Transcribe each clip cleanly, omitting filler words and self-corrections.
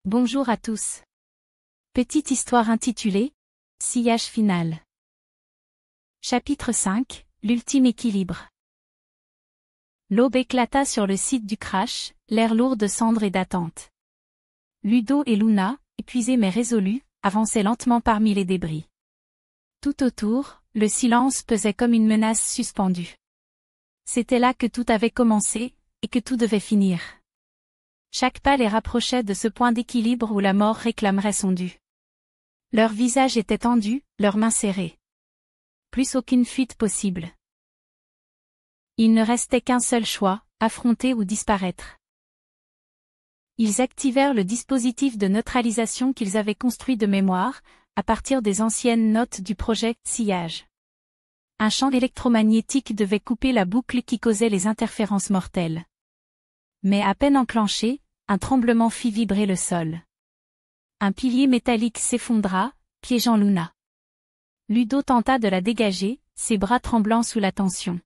Bonjour à tous. Petite histoire intitulée « Sillage final ». Chapitre 5, l'ultime équilibre. L'aube éclata sur le site du crash, l'air lourd de cendres et d'attente. Ludo et Luna, épuisés mais résolus, avançaient lentement parmi les débris. Tout autour, le silence pesait comme une menace suspendue. C'était là que tout avait commencé, et que tout devait finir. Chaque pas les rapprochait de ce point d'équilibre où la mort réclamerait son dû. Leurs visages étaient tendus, leurs mains serrées. Plus aucune fuite possible. Il ne restait qu'un seul choix, affronter ou disparaître. Ils activèrent le dispositif de neutralisation qu'ils avaient construit de mémoire, à partir des anciennes notes du projet « Sillage ». Un champ électromagnétique devait couper la boucle qui causait les interférences mortelles. Mais à peine enclenché, un tremblement fit vibrer le sol. Un pilier métallique s'effondra, piégeant Luna. Ludo tenta de la dégager, ses bras tremblants sous la tension.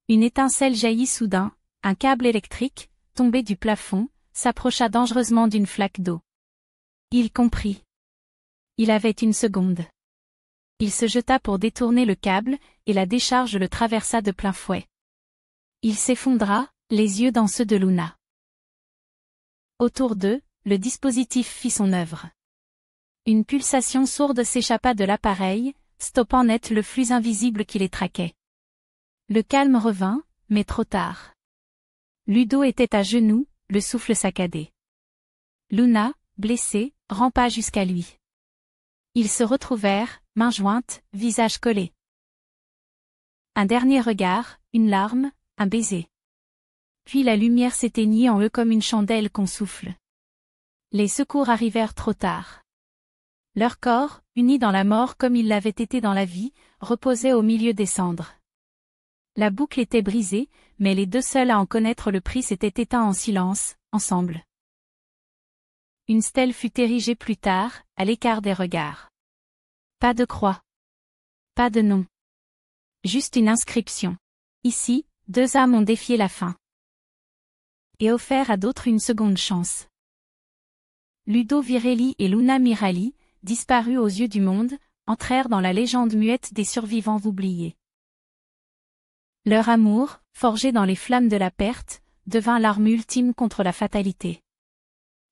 Une étincelle jaillit soudain, un câble électrique, tombé du plafond, s'approcha dangereusement d'une flaque d'eau. Il comprit. Il avait une seconde. Il se jeta pour détourner le câble, et la décharge le traversa de plein fouet. Il s'effondra, les yeux dans ceux de Luna. Autour d'eux, le dispositif fit son œuvre. Une pulsation sourde s'échappa de l'appareil, stoppant net le flux invisible qui les traquait. Le calme revint, mais trop tard. Ludo était à genoux, le souffle saccadé. Luna, blessée, rampa jusqu'à lui. Ils se retrouvèrent, mains jointes, visages collés. Un dernier regard, une larme, un baiser. Puis la lumière s'éteignit en eux comme une chandelle qu'on souffle. Les secours arrivèrent trop tard. Leur corps, unis dans la mort comme ils l'avaient été dans la vie, reposait au milieu des cendres. La boucle était brisée, mais les deux seuls à en connaître le prix s'étaient éteints en silence, ensemble. Une stèle fut érigée plus tard, à l'écart des regards. Pas de croix. Pas de nom. Juste une inscription. Ici, deux âmes ont défié la fin. Et offert à d'autres une seconde chance. Ludo Virelli et Luna Mirali, disparus aux yeux du monde, entrèrent dans la légende muette des survivants oubliés. Leur amour, forgé dans les flammes de la perte, devint l'arme ultime contre la fatalité.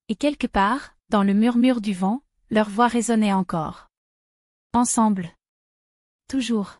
Et quelque part, dans le murmure du vent, leur voix résonnait encore. Ensemble. Toujours.